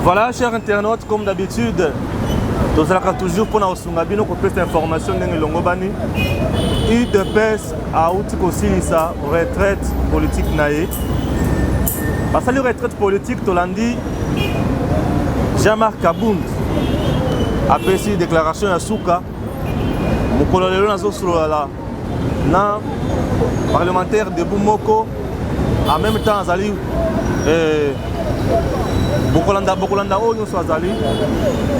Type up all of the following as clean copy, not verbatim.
Voilà, chers internautes, comme d'habitude, nous allons toujours pour nous soumettre cette information dans Longobani. UDPS a aussi sa retraite politique naïe. Parce que la retraite politique, tu l'as dit, Jean-Marc Kabound a fait une déclaration à Souka. Mon colonel na parlementaire de Boumoko en même temps Azali Bokolanda oyo so Azali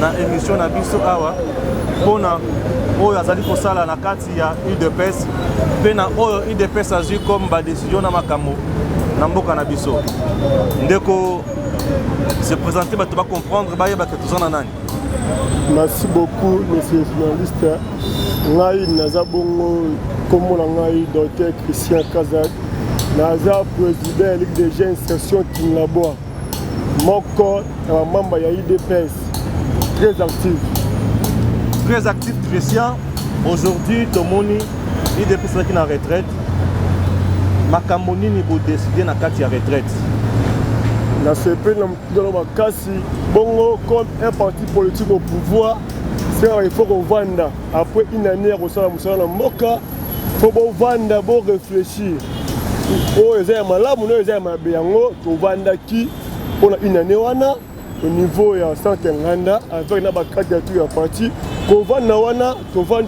na émission na biso awa pona oyo Azali kosala na kati ya UDPS pe na oyo UDPS azui comme ba décision na makambo na mboka na biso ndeko se présenter ba to ba comprendre ba yeba que tozana nani. Merci beaucoup, monsieur le journaliste. Ngai Nazabongo, comme Ngai, docteur Christian Kazak, Naza président de la Ligue des jeunes section Kinlaboa. Mon corps est membre de l'IDPS, très actif. Très actif, Christian. Aujourd'hui, Tomoni, l'IDPS est en retraite. Makamoni n'est décidé dans la retraite. Dans ce pays, Bongo, comme un parti politique au pouvoir, il faut qu'on vende. Après une année, on s'en moka. Il faut qu'on vende d'abord réfléchir. Oh, les gens malades, les gens malades, tu vends qui pour une année au niveau de Santenganda avec une candidature à parti. Qu'on vende tu vends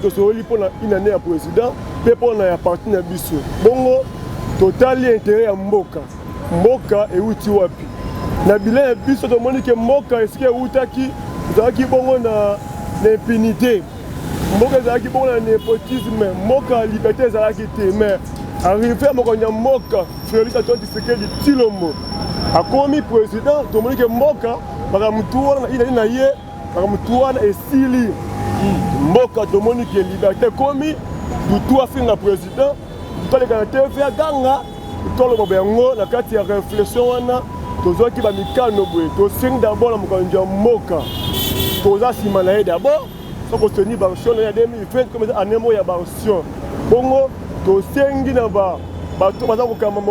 pour une année à président, et pour un parti à Bissou. Bongo, total intérêt à Mboka. Mboka et Utiwapi. Na bilan biso to moni ke mboka eske utaki zaki bongo na l'impunité mboka zaki bongo na népotisme mboka liberté zaki te mais arrivé mokonya mboka Félix Antoine Tshisekedi Tshilombo akomi président to moni ke mboka baka mutuana ina na ye baka mutuana esili mboka to moni ke liberté komi tutu afinga président to le candidat fait ganga to le bobengo na kati ya réflexion wana tozo ki ba mikano boye to sing d'abord na mokonja moka toza simana d'abord so ko tenir banction na 2020 comme année mo ya banction bongo to sengi na ba to baza ko kama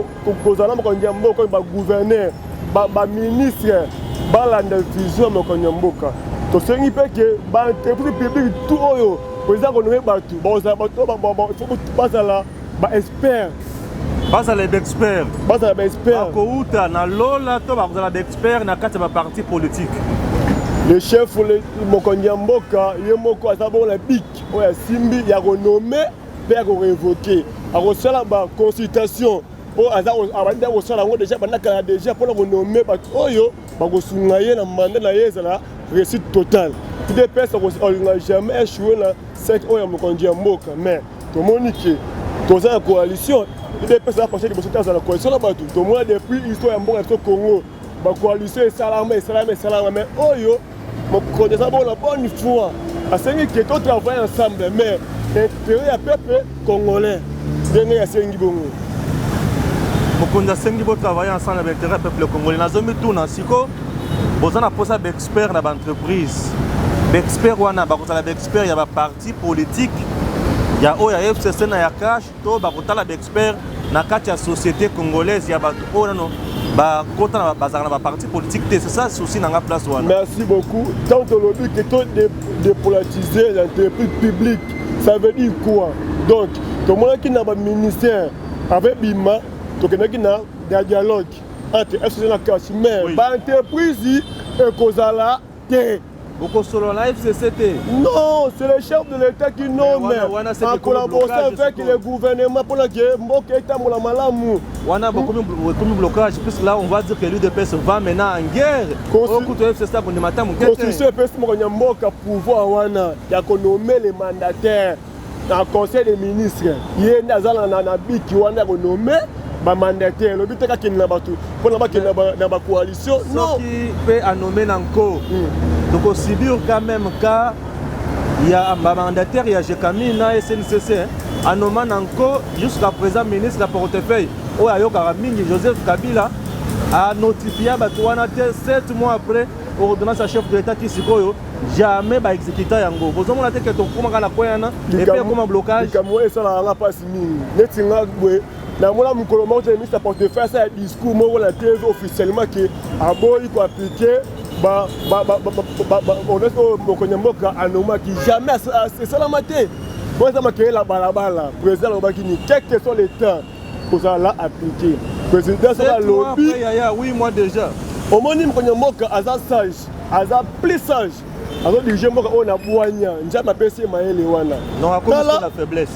ko zana mokonja moka ba gouverneur ba ministre ba la vision mokonja moka to sengi pe ke ba entreprise publique tout oyo président ko nomé ba tout ba za ba to ba il faut pas là ba expert. Basa les experts. Basa les experts. Akouta na lola to ba za les experts na kati ba parti politique. Le chef le Mokondia Mboka, yemoko azabo la bic, oya simbi ya renommé pe ya révoquer. A resala ba consultation. O azabo abanda resala ngo déjà banaka déjà pour le renommer ba oyo ba ko sungaye na mandat na yezala réussite totale. Des personnes on n'a jamais échoué na cette oya Mokondia Mboka mais to monique toza la coalition. Des personnes à pencher de la coalition là-bas tout. Tout le monde depuis l'histoire du Congo, la coalition est salamé, mais oh yo, mon connaît ça bon la bonne foi. À ce qui est travailler ensemble, mais l'intérêt à peuple congolais, dernier à Sengi Bongo. Mon connaît Sengi Bongo travailler ensemble avec l'intérêt peuple congolais. Nous sommes tous dans Siko. Vous en avez posé des experts dans l'entreprise. Des experts ou des experts, il y a des partis politiques. Il y a des FCC, il y a cash, des experts dans la société congolaise, il y a des partis politiques. C'est ça souci dans la place. Merci beaucoup. Tant que le but est de politiser l'entreprise publique, ça veut dire quoi? Donc, tout le monde qui n'a pas de ministère avec BIMA, tout le monde qui a un dialogue entre FCC et la cash, mais l'entreprise est causala. Beaucoup selon la FCCT. Non, c'est le chef de l'État qui nomme en collaboration avec le gouvernement pour que Mboka est à Malamu. On a beaucoup de blocage, puisque là on va dire que l'UDPS va maintenant en guerre. Constitution FCC Mboka pouvoir wana ya nommer les mandataires dans le conseil des ministres. Il y a un biki wana renommé. Mandataire, le but est qu'il n'y a pas tout. Pour qu'il n'y a pas de coalition, non. Qui peut nommer encore. Donc, aussi bien quand même, il y a un mandataire, il y a Jekami, il y a SNCC. En nommant encore, jusqu'à présent, ministre de la portefeuille, Joseph Kabila a notifié 7 mois après, ordonnance à chef de l'État qui jamais exécuté yango. Vous avez dit que tout le monde et puis comme un blocage. Na mona mukolo moko ministre portefeuille ça discours moko la TV officiellement que aboyi ko appliquer Mokonyamboka anomaki jamais c'est ça la maté. Moi ça m'a créé la balabala. Président Lobakini, quel que soit le temps pour ça là appliquer. Président ça la lobby. Oui, moi déjà. Au moins Mokonyamboka aza sage, aza plus sage. Alors dirige Mboka on a boigna, njama pesi maele wana. Non, à cause de la faiblesse.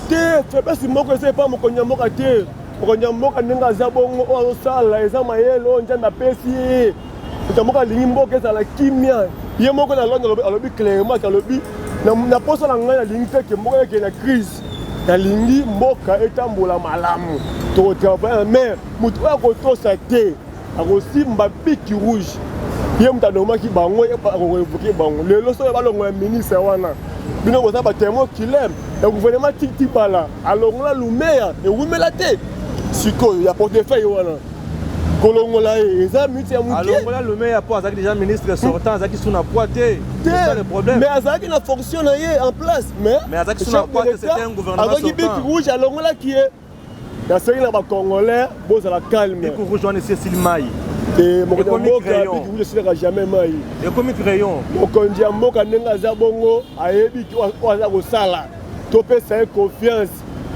Faiblesse Moko c'est pas Mokonyamboka te. Mokonyamboka nenga za bongo o sala eza maele on njama pesi. Mokonyamboka lingi Mboka eza la kimia. Ye moko na longa alobi clairement alobi na poso na ngai lingi te Mboka ke na crise. Na lingi Mboka etambola malamu. To travailler mais mutu akoto sa te. Akosimba biki rouge. Ye mutanomaki bango ye pa révoquer bango. Le loso ya balongo ya ministre wana. Bino ko za ba témoin kilem. Le gouvernement titi pala. Alongola lumeya e wumela te. Sikoyo ya portefeuille wana. Kolongola eza miti ya muke. Alongola lumeya po azaki déjà ministre sortant azaki suna poité. C'est ça le problème. Mais azaki na fonction na ye en place mais azaki suna poité c'était un gouvernement sortant. Azaki biki rouge alongola qui est. Na série na ba congolais boza la calme. Biki rouge wana c'est Silmaï. Et mon Mboka biki rouge sera jamais mai. Et comme crayon. Mokonzi ya Mboka nenga za bongo ayebi ki oza ko sala. To pesa confiance.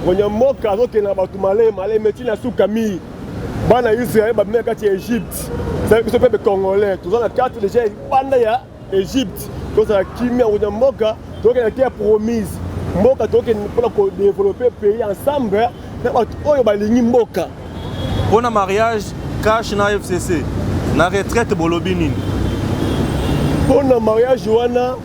Mokonzi Mboka azokena batu malé meti na sukami. Bana Israël ba meka ti Égypte. Ça biso peuple congolais. Tous la carte déjà banda ya Égypte. To ça kimia Mokonzi Mboka to ke na terre promise. Mboka to ke pour ko développer pays ensemble. Na batu oyo balingi Mboka. Pour un mariage cash na FCC. Na retraite bolobi nini. Pour un mariage wana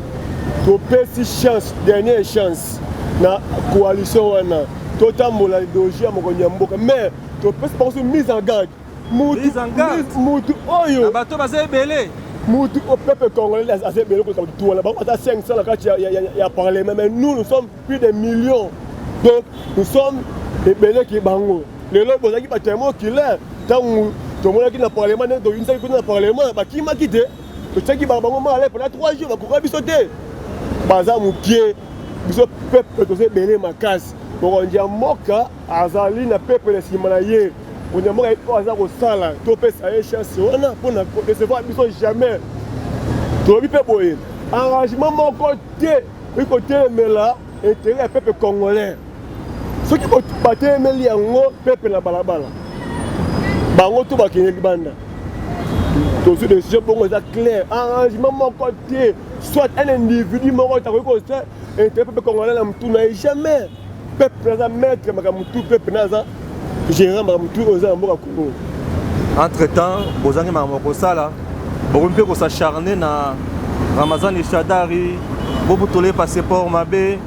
to pesi chance, dernière chance na coalition wana. Totambola idéologie ya Mokonzi Mboka mais to pesi pas mise en garde. Mise en garde. Mutu oyo. Na bato bazé belé. Mutu au peuple congolais assez belé ko tout wala. Ba 500 la carte ya parlement mais nous sommes plus de millions. Donc nous sommes des belés qui bango. Les lois bozaki ba témoin qui là tant tout le monde qui na parlement dans une salle qui na parlement ba qui m'a quitté. To tsaki ba bango ma aller pendant 3 jours ba ko bisoté. Baza mukie biso peuple to se belé makasi. Mokonzi Mboka azali na peuple de simanaye. On Mboka ko aza ko sala to pesa ye chance wana pour na recevoir biso jamais. To bi pe boye. Engagement mon côté mais là intérêt peuple congolais. Ce qui peut battre meli yango peuple na balabala. Bango to bakene banda. To sur décision bongo ça clair. Engagement mon côté soit un individu moko ta ko ça intérêt peuple congolais na mtu na jamais. Peuple na maître makamutu peuple na gérant makamutu oza mboka Congo. Entre-temps, bozangi mamoko sala, bokumpe ko s'acharner na Ramazan Ishadari, bobutole passeport mabe,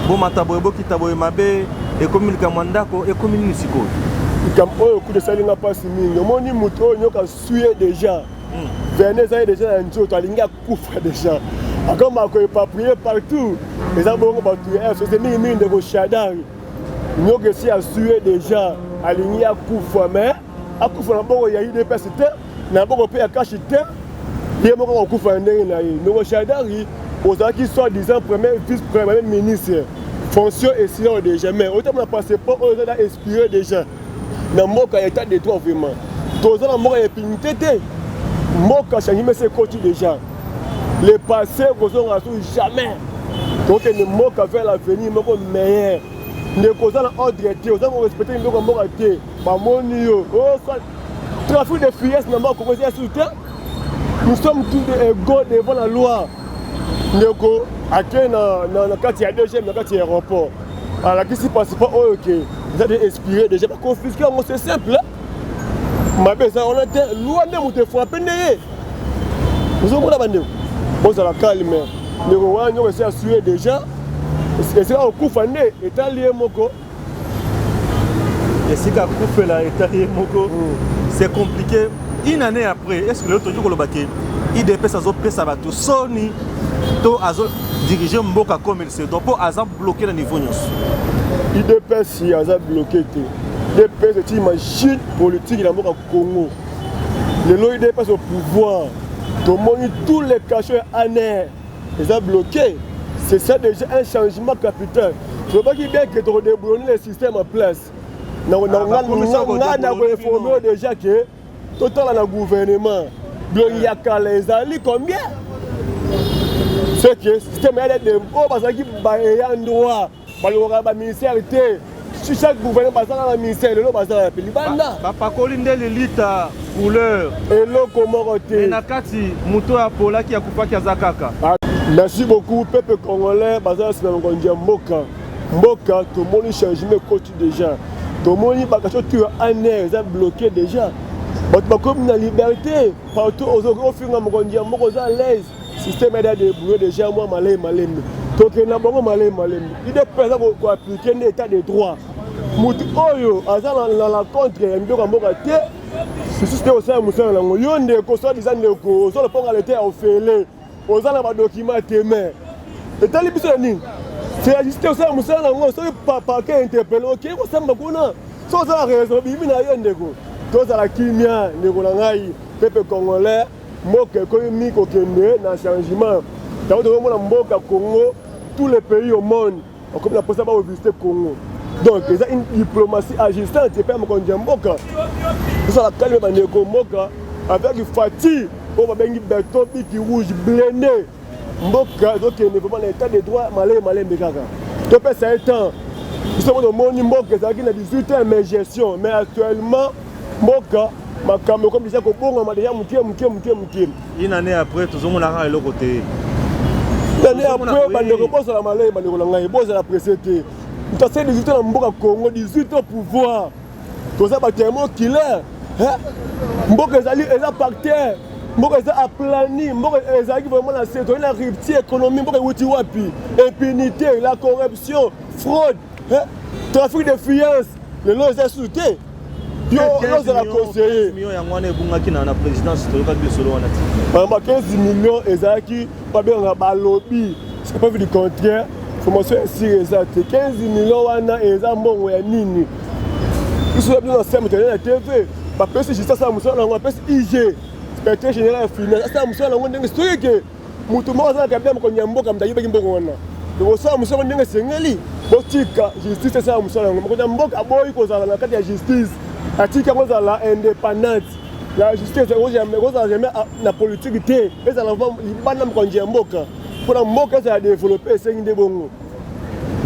bo mataboye bo kitaboye mabe, et comme il kamandako et comme il nisiko. Comme oyo coup de salinga passe mingi, moni muto nyoka suye déjà. Venez déjà en Dieu, talinga kufa déjà. Comme ako éparpillé partout. Les abongo batu c'est mingi de Shadari. Nyoka si a suye déjà, alingi kufa mais akufa na bongo ya IDPS te, na bongo pe akashi te. Ye moko kufa ndenge na ye. Nyoka Shadari ozaki soit disant premier vice-premier ministre. Fonction et sinon déjà mais autant na passeport on a inspiré déjà. Na Mboka état de droit vraiment. Toza na Mboka impunité te. Mboka changi mais c'est côté déjà. Le passé qu'on a jamais. Donc ne Mboka vers l'avenir moko meilleur. Ne cause na ordre te, on doit respecter Mboka Mboka te. Ba moni yo. Oh trafic de fillesse na Mboka Congo sur terre. Nous sommes tous égaux devant la loi. Ndeko ake na kati ya deuxième na kati ya aéroport. Alors qui s'y passe pas OK. Vous avez inspiré déjà pas confisquer c'est simple. Ma belle ça on a loi même te frapper né. Vous avez la bande. Bon ça la calme. Le roi nous s'est assuré déjà. Et c'est au coup fané état lié moko. Et si ka coupe là état lié moko. C'est compliqué. Une année après, est-ce que l'autre jour le baké IDPS azo pesa bato Sony to azo diriger Mboka comme il se doit pour azam bloquer le niveau nyos. IDPS si azam bloqué te. IDPS c'est une machine politique dans Mboka Congo. Le lot IDPS au pouvoir. Tout le monde tous les cachets années ils ont bloqué. C'est ça déjà un changement capital. Je veux pas qu'il bien que tu redébrouilles le système en place. On a informé déjà que total dans le gouvernement. Blongiaka les alliés combien? C'est que le système est d'impôt parce qu'il y a un droit. Le ministère était. Si chaque gouvernement passe dans le ministère, le passe dans la Pilibanda. Papa Kolinde l'élite couleur. Et l'eau comment côté. Nakati Muto Apola qui a coupé Kazakaka. Merci beaucoup, peuple congolais. Bazar c'est un gondia Mboka. Mboka, tout le monde change mais côté déjà. Tout le monde pas quelque chose en air, ils ont bloqué déjà. Mais comme la liberté, partout aux autres films en gondia Mboka à l'aise. Système est débrouillé déjà moi malé. Donc il y a beaucoup malé. Il est présent pour appliquer l'état de droit. Mutu oyo aza na la contre mbyoka mboka te système au sein musala ngo yonde ko so disant ko so le ponga l'été ofele oza na ba document témoin et tali biso ni c'est juste au sein musala ngo so papa ke interpeller OK ko samba kuna so za raison bibi na yonde ko to za la kimia ndeko na ngai peuple congolais mboka ko mi ko kende na changement tawo de mona mboka Congo tous les pays au monde comme la possible de visiter Congo. Donc, il y a une diplomatie agissante, c'est pas mon Mboka. Nous allons calmer Bandeko Mboka avec une fatigue, on va avoir un béton qui rouge blindé. Mboka, donc il y a vraiment l'état de droit malé, Mbekaka. Donc, ça est temps. Nous sommes dans le monde Mboka, ça a 18 ans de gestion, mais actuellement, Mboka, ma caméra, comme disait, on a déjà mouké. Une année après, tout le monde a l'autre côté. Une année après, Bandeko Boss à la malé, Bandeko Langaï, Boss à la précédente. Nous avons 18 ans dans le Congo, 18 ans pour pouvoir. Tout ça, c'est un killer. Mboka est par terre. Mboka est aplani. Mboka est vraiment la saison. La rupture économique, Mboka est wapi. Impunité, la corruption, fraude, trafic de fiances. Le lot est soutenu. Yo, c'est la conseiller. 15 millions de la présidence, 15 millions, Ezaki, pas bien dans le lobby. C'est pas vu du contraire. Formation est exacte. 15 millions wana eza mbongo ya nini. Ils sont bien ensemble dans la TV. Ba pesi juste ça musala na pesi IG. Secrétaire général finance. Ça musala na ndenge historique. Mutu mo za ka bien ko nyamboka mtayiba kimbongo wana. Donc ça musala ndenge sengeli. Botika justice ça musala ngo ko nyamboka boy ko za na kati ya justice. Atika ko za la indépendance. La justice ko jamais na politique té. Eza na bana ko nyamboka. Pour la mboka ça a développé c'est une bongo.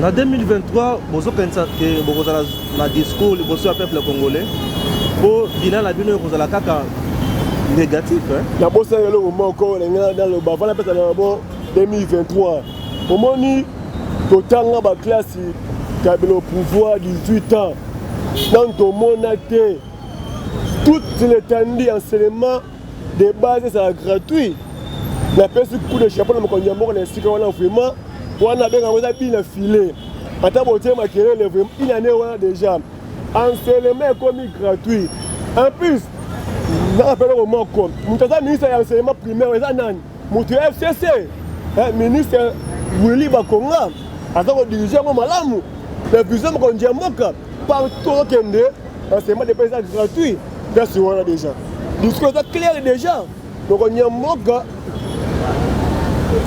En 2023, bozo pensa que bozo na discours bozo peuple congolais pour bilan la bino ko la kaka négatif hein. La bossa le moment encore dans le bas la pesa na bon 2023. Au moni totanga ba classe kabelo pouvoir 18 ans. Dans ton monaté toute l'étendue enseignement de base ça gratuit. La personne coup de chapeau dans mon congémbo na sika wana vraiment wana benga ngoza bien filé ata boté makelele vraiment une année wana déjà enseignement comme gratuit en plus na rappelle au moko mutaza ministre ya enseignement primaire eza nani mutu FCC ministre Willy Bakonga ata ko diriger mo malamu le vision mo congémbo partout kende enseignement de paysan gratuit c'est wana déjà discours est clair déjà donc on y a moka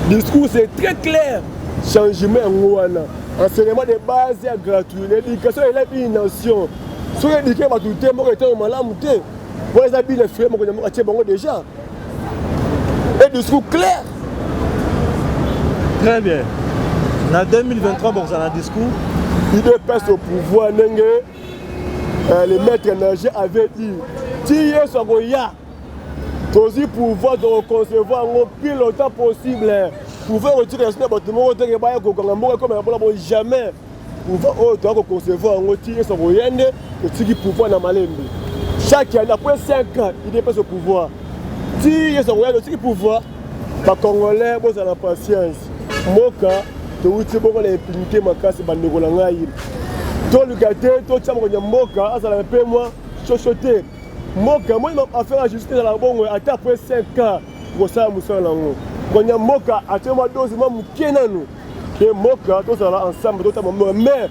discours c'est très clair. Changement en enseignement de base est gratuit. L'éducation est une nation. Si on éduque tout le monde est malade, vous avez bien les frères, vous déjà. Et discours clair. Très bien. En 2023, vous avez un discours. Il dépasse au pouvoir. Le maître nagé avait dit si aussi pouvoir de reconcevoir le plus longtemps possible. Pouvoir retirer le bâtiment, comme jamais. Pouvoir reconcevoir le tir sur le pouvoir dans Malembe. Chaque année, après 5 ans, il dépasse le pouvoir. Tirer sur le pouvoir, les Congolais ont la patience. Moka, tu as l'impunité, ma casse, bandeko na ngai. Tout le gâteau, tout le temps, Moka, ça va payer moi, chochoter. Moka, moi, je vais faire la justice à la bonne, après 5 ans, pour ça, je vais quand il y a Moka, actuellement, je vais que Moka, tout ça ensemble, tout ça, mais,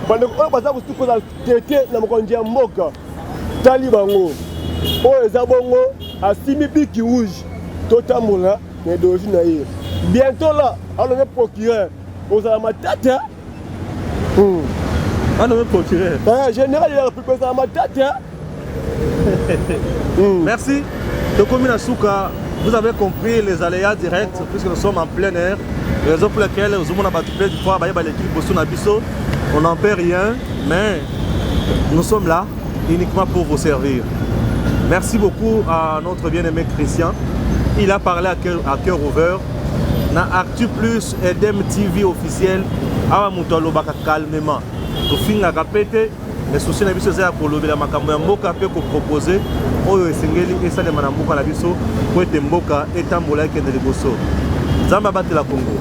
pendant que on passe tout ça, traité dans le Moka, Talibango, oh, les abongo, à 6 000 qui rouge, tout ça, mais d'origine. Bientôt là, on est procureur, on a ma tête. On est procureur. Général, il a pris ça à ma tête. Merci. Donc comme Souka, vous avez compris les aléas directs puisque nous sommes en plein air. Raison pour laquelle on n'en paie rien, mais nous sommes là uniquement pour vous servir. Merci beaucoup à notre bien-aimé Christian. Il a parlé à cœur ouvert. Na Actu Plus et Dem TV officiel, awa mutalo baka calmement. To finga kapete, mais souci na biso za ko lobela makambo ya mboka pe ko proposer oyo esengeli esale mana mboka na biso ko ete mboka etambola ke de liboso. Zamba batela Congo.